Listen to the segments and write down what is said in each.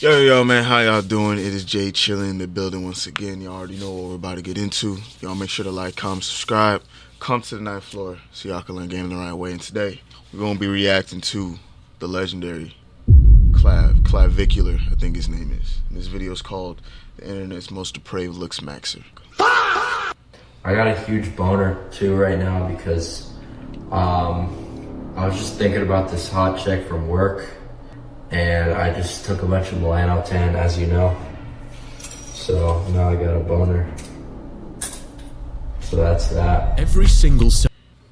Yo, man, how y'all doing? It is Jay chilling in the building once again. Y'all already know what we're about to get into. Y'all make sure to like, comment, subscribe. Come to the ninth floor so y'all can learn game the right way. And today, we're going to be reacting to the legendary Clavicular, I think his name is. And this video is called The Internet's Most Depraved Looksmaxer. I got a huge boner too right now because I was just thinking about this hot chick from work. And I just took a bunch of Melanotan, as you know. So now I got a boner. So that's that. Every single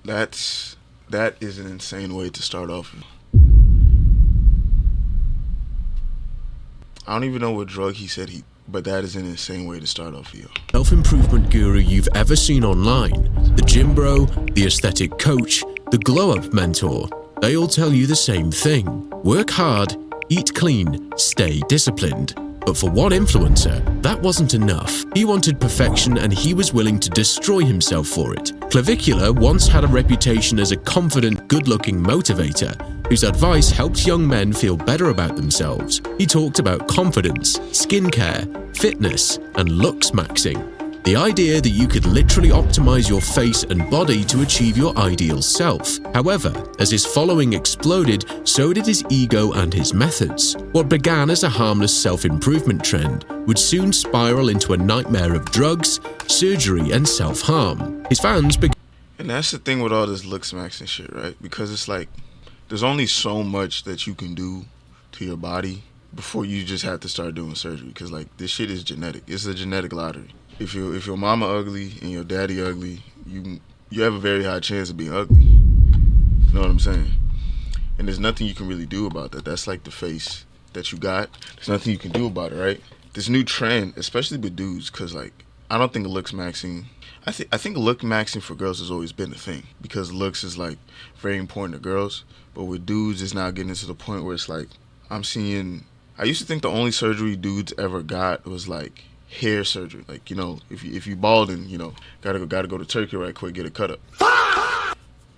That is an insane way to start off. I don't even know what drug he said but that is an insane way to start off here. Self-improvement guru you've ever seen online, the gym bro, the aesthetic coach, the glow-up mentor, they all tell you the same thing. Work hard, eat clean, stay disciplined. But for one influencer, that wasn't enough. He wanted perfection and he was willing to destroy himself for it. Clavicular once had a reputation as a confident, good-looking motivator whose advice helped young men feel better about themselves. He talked about confidence, skincare, fitness, and looksmaxing. The idea that you could literally optimize your face and body to achieve your ideal self. However, as his following exploded, so did his ego and his methods. What began as a harmless self-improvement trend would soon spiral into a nightmare of drugs, surgery, and self-harm. His fans began. And that's the thing with all this looksmaxing shit, right? Because it's like, there's only so much that you can do to your body before you just have to start doing surgery. Because like, this shit is genetic. It's a genetic lottery. If your mama ugly and your daddy ugly, you have a very high chance of being ugly. You know what I'm saying? And there's nothing you can really do about that. That's like the face that you got. There's nothing you can do about it, right? This new trend, especially with dudes, because like, I don't think looksmaxing, I think lookmaxing for girls has always been a thing because looks is like very important to girls. But with dudes, it's now getting to the point where it's like, I used to think the only surgery dudes ever got was like hair surgery. Like, you know, if you balding, you know, gotta go to Turkey right quick, get a cut up.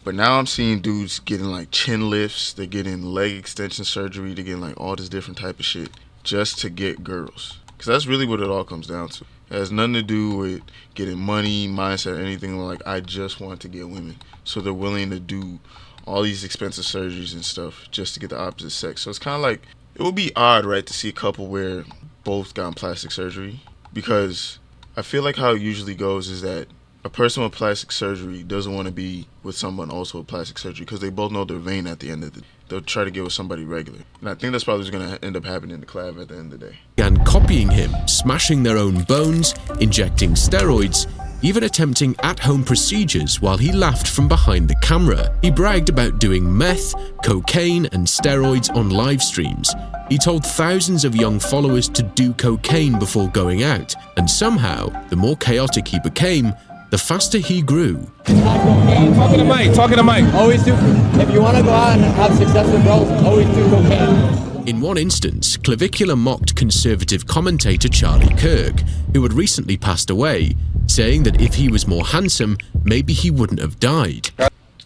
But now I'm seeing dudes getting like chin lifts, they're getting leg extension surgery, they're getting like all this different type of shit just to get girls. Because that's really what it all comes down to. It has nothing to do with getting money, mindset, or anything. Like, I just want to get women. So they're willing to do all these expensive surgeries and stuff just to get the opposite sex. So it's kind of like, it would be odd, right, to see a couple where both got plastic surgery. Because I feel like how it usually goes is that a person with plastic surgery doesn't want to be with someone also with plastic surgery because they both know they're vain at the end of the day. They'll try to get with somebody regular. And I think that's probably what's going to end up happening to Clav at the end of the day. Began copying him, smashing their own bones, injecting steroids, even attempting at-home procedures while he laughed from behind the camera. He bragged about doing meth, cocaine, and steroids on live streams. He told thousands of young followers to do cocaine before going out, and somehow, the more chaotic he became, the faster he grew. Talking to Mike. Always do, if you want to go out and have success with girls, always do cocaine. In one instance, Clavicular mocked conservative commentator Charlie Kirk, who had recently passed away, saying that if he was more handsome, maybe he wouldn't have died.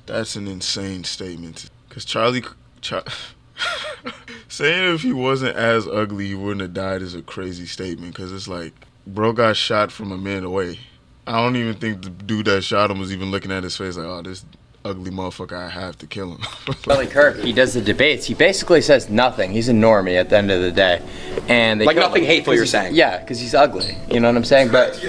That's an insane statement. Because saying if he wasn't as ugly, he wouldn't have died is a crazy statement. Because it's like, bro got shot from a minute away. I don't even think the dude that shot him was even looking at his face like, oh, this ugly motherfucker, I have to kill him. Charlie Kirk, he does the debates. He basically says nothing. He's a normie at the end of the day. And they like nothing hateful you're saying. Yeah, because he's ugly. You know what I'm saying? But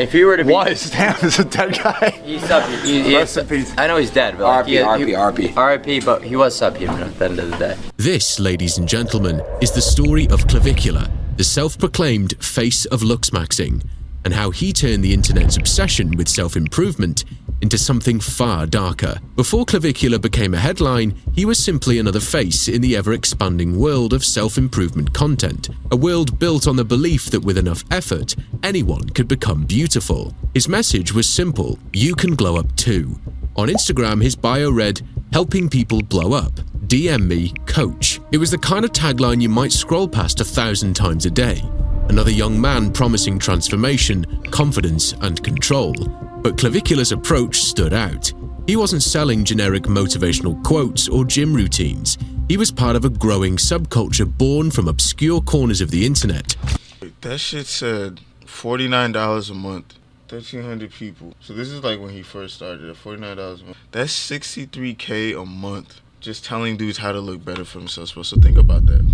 if he were to be... Damn, this is a dead guy. He's subhuman. Rest in peace. I know he's dead, but RP. RIP, but he was subhuman at the end of the day. This, ladies and gentlemen, is the story of Clavicular, the self-proclaimed face of looksmaxing, and how he turned the internet's obsession with self-improvement into something far darker. Before Clavicular became a headline, he was simply another face in the ever-expanding world of self-improvement content, a world built on the belief that with enough effort, anyone could become beautiful. His message was simple: you can glow up too. On Instagram, his bio read, "Helping people blow up. DM me, coach." It was the kind of tagline you might scroll past 1,000 times a day. Another young man promising transformation, confidence, and control. But Clavicular's approach stood out. He wasn't selling generic motivational quotes or gym routines. he was part of a growing subculture born from obscure corners of the internet. That shit said $49 a month, 1,300 people. So this is like when he first started at $49 a month. That's $63K a month just telling dudes how to look better for themselves. So think about that.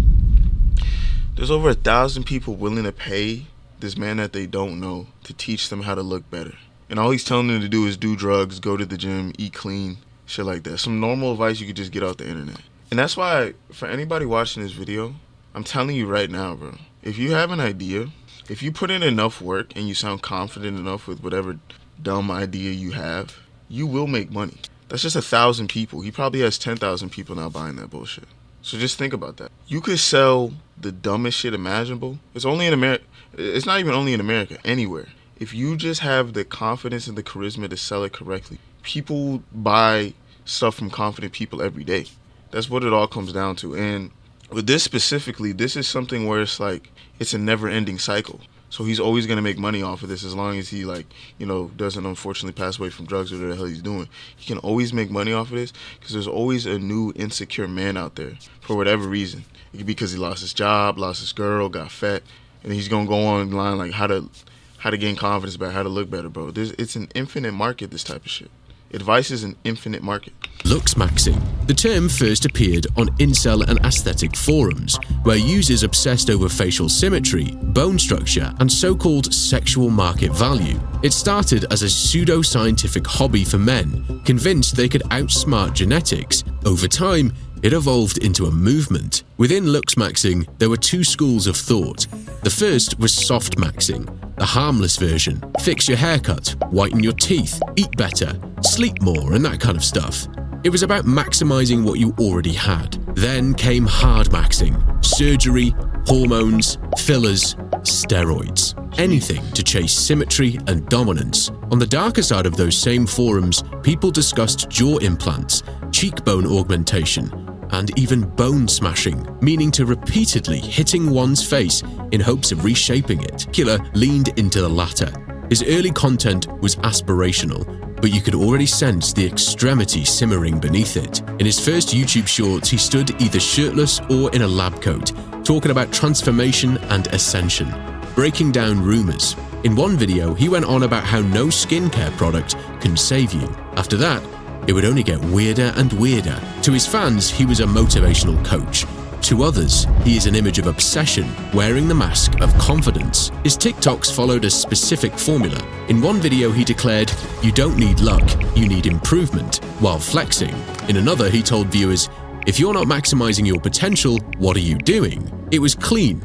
There's over 1,000 people willing to pay this man that they don't know to teach them how to look better. And all he's telling them to do is do drugs, go to the gym, eat clean, shit like that. Some normal advice you could just get off the internet. And that's why, for anybody watching this video, I'm telling you right now, bro, if you have an idea, if you put in enough work and you sound confident enough with whatever dumb idea you have, you will make money. That's just 1,000 people. He probably has 10,000 people now buying that bullshit. So just think about that. You could sell the dumbest shit imaginable. It's only in America. It's not even only in America, anywhere. If you just have the confidence and the charisma to sell it correctly, people buy stuff from confident people every day. That's what it all comes down to. And with this specifically, this is something where it's like, it's a never-ending cycle. So he's always going to make money off of this as long as he, like, you know, doesn't unfortunately pass away from drugs or whatever the hell he's doing. He can always make money off of this because there's always a new insecure man out there for whatever reason. It could be because he lost his job, lost his girl, got fat, and he's going to go online like how to gain confidence back, how to look better, bro. It's an infinite market, this type of shit. Advice is an infinite market. Looksmaxing. The term first appeared on incel and aesthetic forums, where users obsessed over facial symmetry, bone structure, and so-called sexual market value. It started as a pseudo-scientific hobby for men, convinced they could outsmart genetics. Over time, it evolved into a movement. Within Looksmaxing, there were two schools of thought. The first was soft-maxing, the harmless version. Fix your haircut, whiten your teeth, eat better, sleep more, and that kind of stuff. It was about maximizing what you already had. Then came hard-maxing, surgery, hormones, fillers, steroids. Anything to chase symmetry and dominance. On the darker side of those same forums, people discussed jaw implants, cheekbone augmentation, and even bone smashing, meaning to repeatedly hitting one's face in hopes of reshaping it. Killer leaned into the latter. His early content was aspirational, but you could already sense the extremity simmering beneath it. In his first YouTube shorts, he stood either shirtless or in a lab coat, talking about transformation and ascension, breaking down rumors. In one video, he went on about how no skincare product can save you. After that, it would only get weirder and weirder. To his fans, he was a motivational coach. To others, he is an image of obsession, wearing the mask of confidence. His TikToks followed a specific formula. In one video, he declared, "You don't need luck, you need improvement," while flexing. In another, he told viewers, "If you're not maximizing your potential, what are you doing?" It was clean.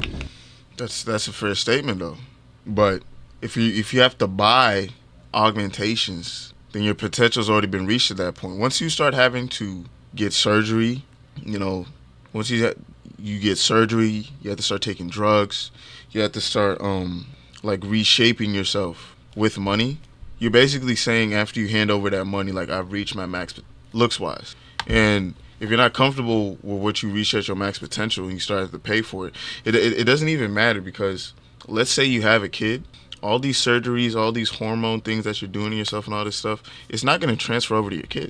That's a fair statement, though. But if you have to buy augmentations, then your potential's already been reached at that point. Once you start having to get surgery, you know, once you get surgery, you have to start taking drugs, you have to start like reshaping yourself with money. You're basically saying after you hand over that money, like, I've reached my max looks wise. And if you're not comfortable with what you reach at your max potential and you start to pay for it, it doesn't even matter, because let's say you have a kid. All these surgeries, all these hormone things that you're doing to yourself and all this stuff, it's not going to transfer over to your kid.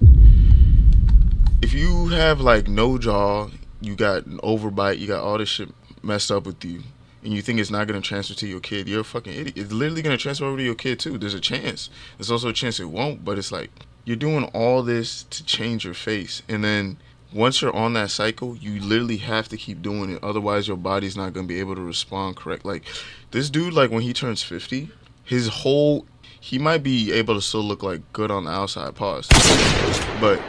If you have like no jaw, you got an overbite, you got all this shit messed up with you, and you think it's not going to transfer to your kid, you're a fucking idiot. It's literally going to transfer over to your kid too. There's a chance. There's also a chance it won't, but it's like, you're doing all this to change your face. And then once you're on that cycle, you literally have to keep doing it. Otherwise, your body's not going to be able to respond correct. Like, this dude, like, when he turns 50, he might be able to still look like good on the outside, pause. But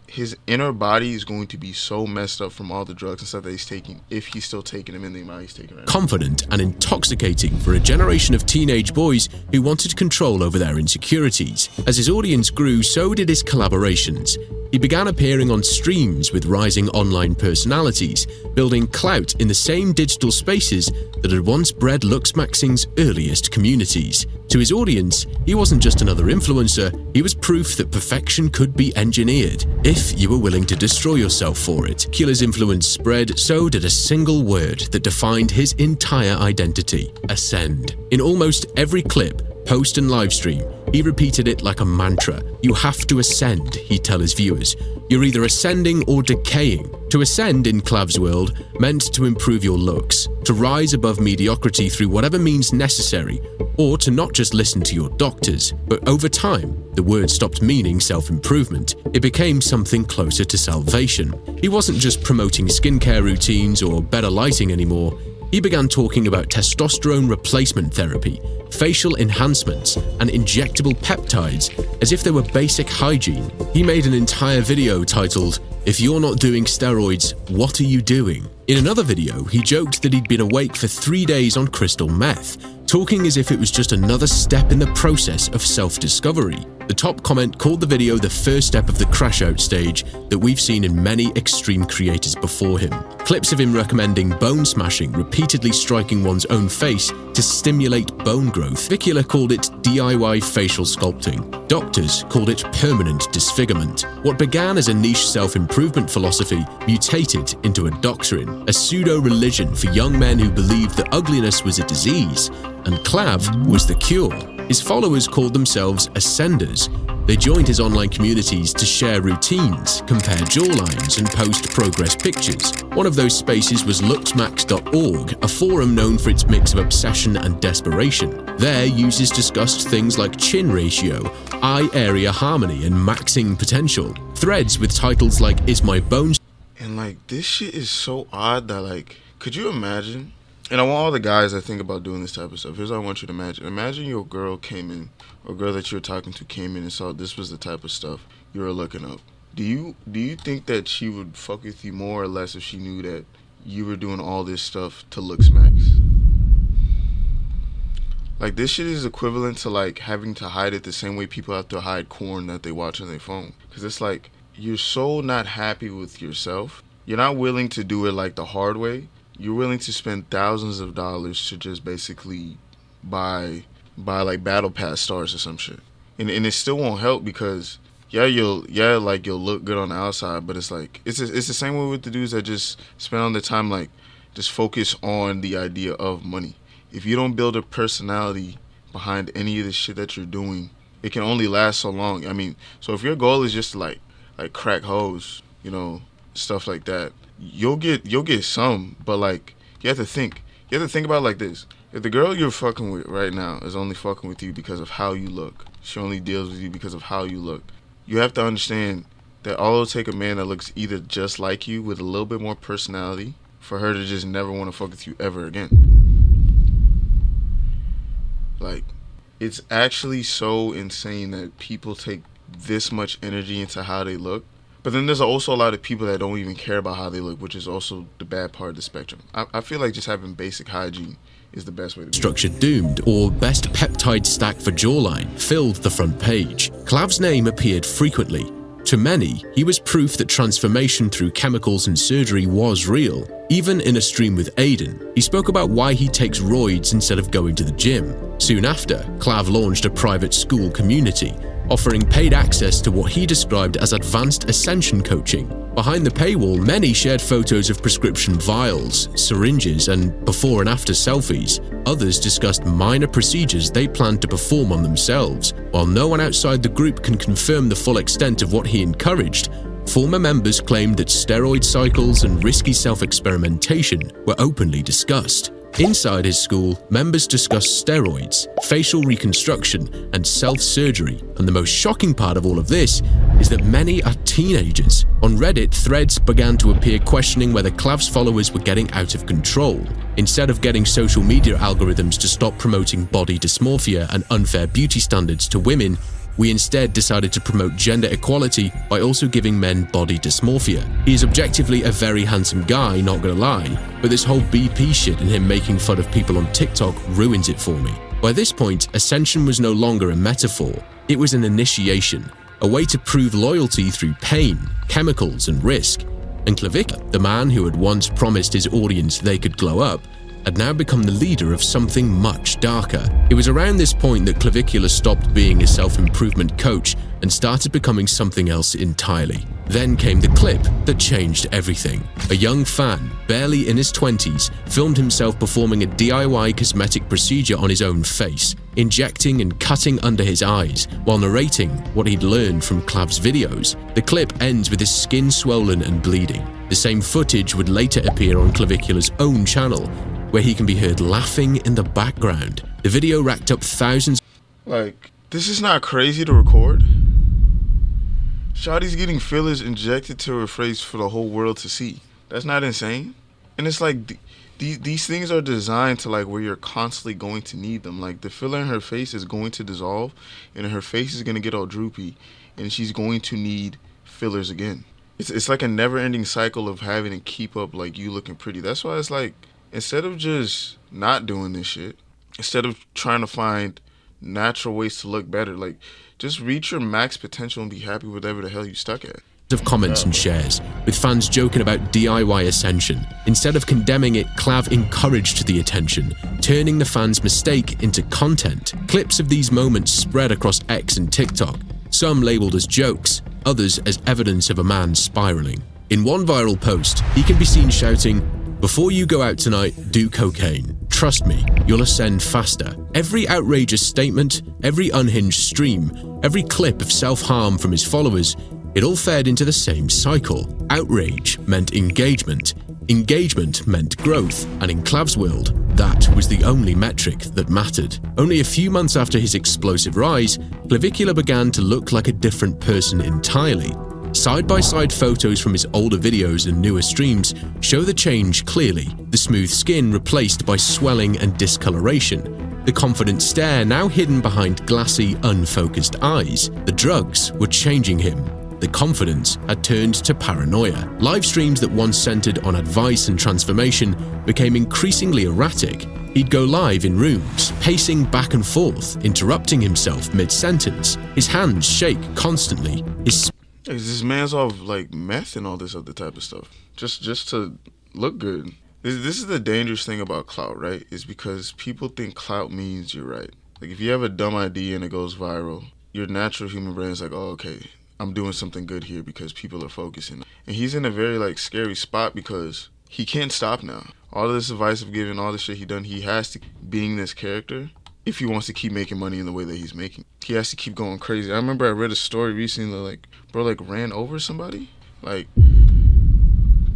his inner body is going to be so messed up from all the drugs and stuff that he's taking, if he's still taking them in the amount he's taking right now. Confident and intoxicating for a generation of teenage boys who wanted control over their insecurities. As his audience grew, so did his collaborations. He began appearing on streams with rising online personalities, building clout in the same digital spaces that had once bred Looksmaxing's earliest communities. To his audience, he wasn't just another influencer, he was proof that perfection could be engineered, if you were willing to destroy yourself for it. Killer's influence spread, so did a single word that defined his entire identity: ascend. In almost every clip, post and livestream, He repeated it like a mantra. You have to ascend, he'd tell his viewers. You're either ascending or decaying. To ascend in Clav's world meant to improve your looks, to rise above mediocrity through whatever means necessary, or to not just listen to your doctors. But over time, the word stopped meaning self-improvement. It became something closer to salvation. He wasn't just promoting skincare routines or better lighting anymore. He began talking about testosterone replacement therapy, facial enhancements, and injectable peptides as if they were basic hygiene. He made an entire video titled, "If you're not doing steroids, what are you doing?" In another video, he joked that he'd been awake for 3 days on crystal meth, talking as if it was just another step in the process of self-discovery. The top comment called the video the first step of the crash-out stage that we've seen in many extreme creators before him. Clips of him recommending bone smashing, repeatedly striking one's own face to stimulate bone growth. Vicula called it DIY facial sculpting. Doctors called it permanent disfigurement. What began as a niche self-improvement philosophy mutated into a doctrine, a pseudo-religion for young men who believed that ugliness was a disease and Clav was the cure. His followers called themselves ascenders. They joined his online communities to share routines, compare jawlines, and post progress pictures. One of those spaces was Looksmax.org, a forum known for its mix of obsession and desperation. There, users discussed things like chin ratio, eye area harmony, and maxing potential. Threads with titles like "Is my bone..." And like, this shit is so odd that like, could you imagine? And I want all the guys that think about doing this type of stuff. Here's what I want you to imagine. Imagine your girl came in, or a girl that you were talking to came in and saw this was the type of stuff you were looking up. Do you think that she would fuck with you more or less if she knew that you were doing all this stuff to Looksmax? Like, this shit is equivalent to like having to hide it the same way people have to hide porn that they watch on their phone. Because it's like, you're so not happy with yourself. You're not willing to do it like the hard way. You're willing to spend thousands of dollars to just basically buy like battle pass stars or some shit. And it still won't help because you'll look good on the outside, but it's like it's the same way with the dudes that just spend all the time like just focus on the idea of money. If you don't build a personality behind any of the shit that you're doing, it can only last so long. I mean, so if your goal is just to like crack hoes, you know, stuff like that, you'll get some, but like you have to think about it like this. If the girl you're fucking with right now is only fucking with you because of how you look, she only deals with you because of how you look, you have to understand that all it'll take a man that looks either just like you with a little bit more personality for her to just never want to fuck with you ever again. Like, it's actually so insane that people take this much energy into how they look. But then there's also a lot of people that don't even care about how they look, which is also the bad part of the spectrum. I feel like just having basic hygiene is the best way to do it. Structure Doomed or Best Peptide Stack for Jawline filled the front page. Clav's name appeared frequently. To many, he was proof that transformation through chemicals and surgery was real. Even in a stream with Aiden, he spoke about why he takes roids instead of going to the gym. Soon after, Clav launched a private school community, offering paid access to what he described as advanced ascension coaching. Behind the paywall, many shared photos of prescription vials, syringes, and before and after selfies. Others discussed minor procedures they planned to perform on themselves. While no one outside the group can confirm the full extent of what he encouraged, former members claimed that steroid cycles and risky self-experimentation were openly discussed. Inside his school, members discussed steroids, facial reconstruction, and self-surgery. And the most shocking part of all of this is that many are teenagers. On Reddit, threads began to appear questioning whether Clav's followers were getting out of control. Instead of getting social media algorithms to stop promoting body dysmorphia and unfair beauty standards to women, we instead decided to promote gender equality by also giving men body dysmorphia. He is objectively a very handsome guy, not gonna lie, but this whole BP shit and him making fun of people on TikTok ruins it for me. By this point, ascension was no longer a metaphor. It was an initiation, a way to prove loyalty through pain, chemicals, and risk. And Clavica, the man who had once promised his audience they could glow up, had now become the leader of something much darker. It was around this point that Clavicular stopped being a self-improvement coach and started becoming something else entirely. Then came the clip that changed everything. A young fan, barely in his 20s, filmed himself performing a DIY cosmetic procedure on his own face, injecting and cutting under his eyes while narrating what he'd learned from Clav's videos. The clip ends with his skin swollen and bleeding. The same footage would later appear on Clavicular's own channel, where he can be heard laughing in the background. The video racked up thousands. Like, this is not crazy to record. Shawty's getting fillers injected to her face for the whole world to see. That's not insane. And it's like, these things are designed to like where you're constantly going to need them. Like the filler in her face is going to dissolve and her face is going to get all droopy and she's going to need fillers again. It's like a never-ending cycle of having to keep up like you looking pretty. That's why it's like, instead of just not doing this shit, instead of trying to find natural ways to look better, like just reach your max potential and be happy with whatever the hell you stuck at. Of comments and shares, with fans joking about DIY ascension. Instead of condemning it, Clav encouraged the attention, turning the fans' mistake into content. Clips of these moments spread across X and TikTok, some labeled as jokes, others as evidence of a man spiraling. In one viral post, he can be seen shouting, "Before you go out tonight, do cocaine. Trust me, you'll ascend faster." Every outrageous statement, every unhinged stream, every clip of self-harm from his followers, it all fed into the same cycle. Outrage meant engagement. Engagement meant growth, and in Clav's world, that was the only metric that mattered. Only a few months after his explosive rise, Clavicular began to look like a different person entirely. Side-by-side photos from his older videos and newer streams show the change clearly. The smooth skin replaced by swelling and discoloration. The confident stare now hidden behind glassy, unfocused eyes. The drugs were changing him. The confidence had turned to paranoia. Live streams that once centered on advice and transformation became increasingly erratic. He'd go live in rooms, pacing back and forth, interrupting himself mid-sentence. His hands shake constantly. This man's off like meth and all this other type of stuff, just to look good. This is the dangerous thing about clout, right? Is because people think clout means you're right. Like if you have a dumb idea and it goes viral, your natural human brain is like, oh, okay, I'm doing something good here because people are focusing. And he's in a very like scary spot because he can't stop now. All of this advice I've given, all the shit he done, he has to being this character if he wants to keep making money in the way that he's making. He has to keep going crazy. I remember I read a story recently like, bro like ran over somebody. Like,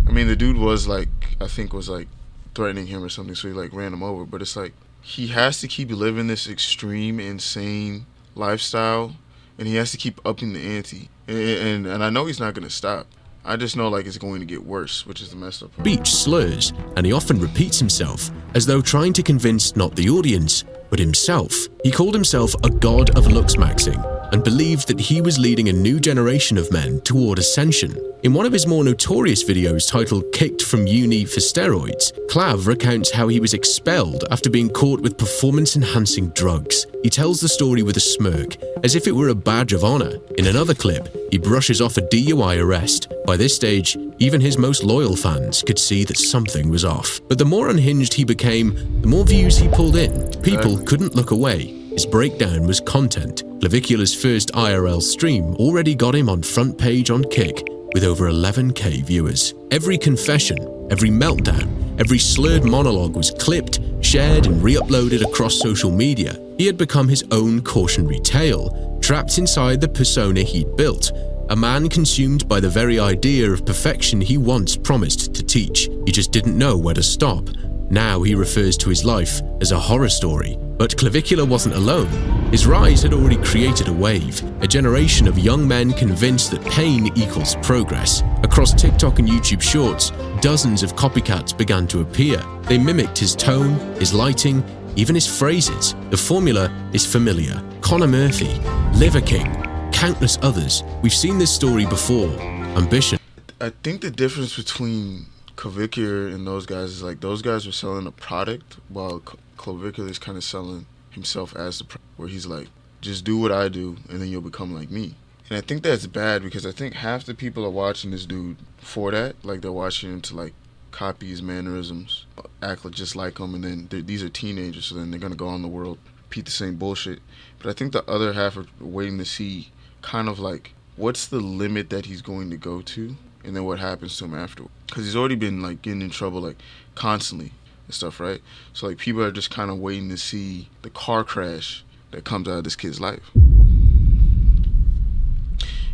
I mean the dude was like, I think was like threatening him or something, so he like ran him over. But it's like, he has to keep living this extreme, insane lifestyle and he has to keep upping the ante. And I know he's not gonna stop. I just know like it's going to get worse, which is the messed up part. Speech slurs, and he often repeats himself, as though trying to convince not the audience, but himself. He called himself a god of looksmaxing, and believed that he was leading a new generation of men toward ascension. In one of his more notorious videos titled "Kicked from Uni for Steroids," Clav recounts how he was expelled after being caught with performance-enhancing drugs. He tells the story with a smirk, as if it were a badge of honor. In another clip, he brushes off a DUI arrest. By this stage, even his most loyal fans could see that something was off. But the more unhinged he became, the more views he pulled in. People couldn't look away. His breakdown was content. Clavicular's first IRL stream already got him on front page on Kick, with over 11k viewers. Every confession, every meltdown, every slurred monologue was clipped, shared, and re-uploaded across social media. He had become his own cautionary tale, trapped inside the persona he'd built, a man consumed by the very idea of perfection he once promised to teach. He just didn't know where to stop. Now he refers to his life as a horror story. But Clavicular wasn't alone. His rise had already created a wave, a generation of young men convinced that pain equals progress. Across TikTok and YouTube Shorts, dozens of copycats began to appear. They mimicked his tone, his lighting, even his phrases. The formula is familiar. Connor Murphy, Liver King, countless others. We've seen this story before. Ambition. I think the difference between Clavicular and those guys is like those guys were selling a product while Clavicular is kind of selling himself as the product, where he's like, just do what I do and then you'll become like me. And I think that's bad because I think half the people are watching this dude for that, like they're watching him to like copy his mannerisms, act just like him, and then these are teenagers, so then they're gonna go on the world, repeat the same bullshit. But I think the other half are waiting to see kind of like what's the limit that he's going to go to, and then what happens to him afterward. Because he's already been like getting in trouble like constantly and stuff, right? So like people are just kind of waiting to see the car crash that comes out of this kid's life.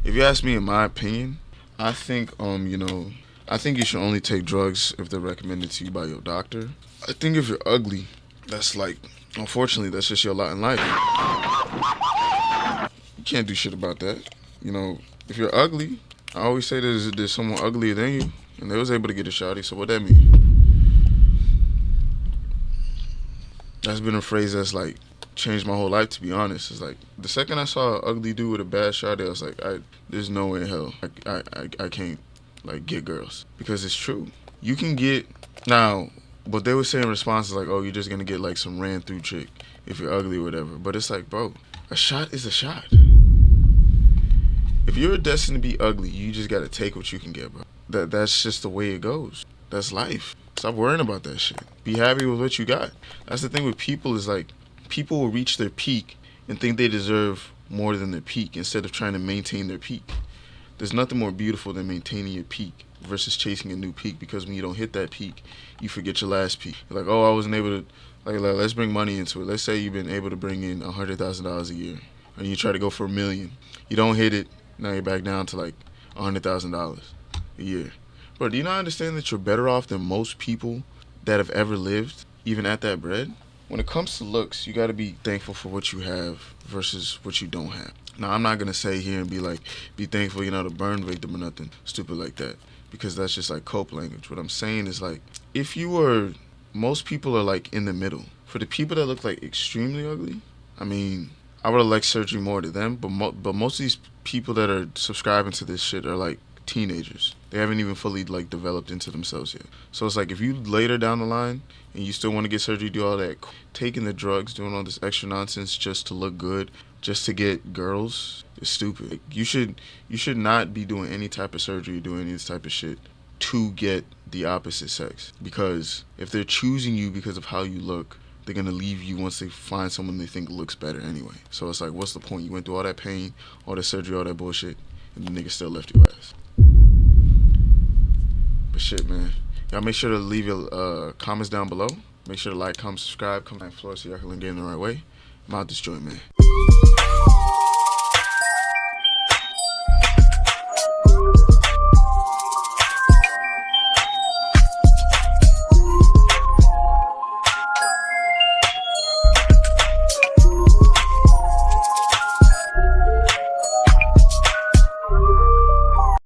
If you ask me, in my opinion, I think I think you should only take drugs if they're recommended to you by your doctor. I think if you're ugly, that's like, unfortunately, that's just your lot in life. You can't do shit about that. You know, if you're ugly, I always say there's someone uglier than you, and they was able to get a shawty, so what that mean? That's been a phrase that's like changed my whole life, to be honest. It's like the second I saw an ugly dude with a bad shawty, I was like, there's no way in hell I can't like get girls, because it's true. You can get now, but they were saying responses like, oh, you're just gonna get like some ran through chick if you're ugly or whatever. But it's like, bro, a shot is a shot. If you're destined to be ugly, you just gotta take what you can get, bro. That's just the way it goes. That's life. Stop worrying about that shit. Be happy with what you got. That's the thing with people, is like people will reach their peak and think they deserve more than their peak instead of trying to maintain their peak. There's nothing more beautiful than maintaining your peak versus chasing a new peak, because when you don't hit that peak, you forget your last peak. You're like, oh, I wasn't able to, like let's bring money into it. Let's say you've been able to bring in $100,000 a year, and you try to go for $1 million. You don't hit it, now you're back down to like $100,000 a year. But do you not understand that you're better off than most people that have ever lived, even at that bread? When it comes to looks, you got to be thankful for what you have versus what you don't have. Now, I'm not going to say here and be like, be thankful you're not a burn victim or nothing stupid like that, because that's just like cope language. What I'm saying is like, if you were, most people are like in the middle. For the people that look like extremely ugly, I mean, I would have liked surgery more to them, but most of these people that are subscribing to this shit are like teenagers. They haven't even fully like developed into themselves yet. So it's like, if you later down the line and you still want to get surgery, do all that, taking the drugs, doing all this extra nonsense just to look good, just to get girls, is stupid. Like, you should not be doing any type of surgery, doing any type of shit to get the opposite sex. Because if they're choosing you because of how you look, they're gonna leave you once they find someone they think looks better anyway. So it's like, what's the point? You went through all that pain, all that surgery, all that bullshit, and the nigga still left your ass. But shit, man. Y'all make sure to leave your comments down below. Make sure to like, comment, subscribe, comment on the floor so y'all can get in the right way. I'm out this joint, man.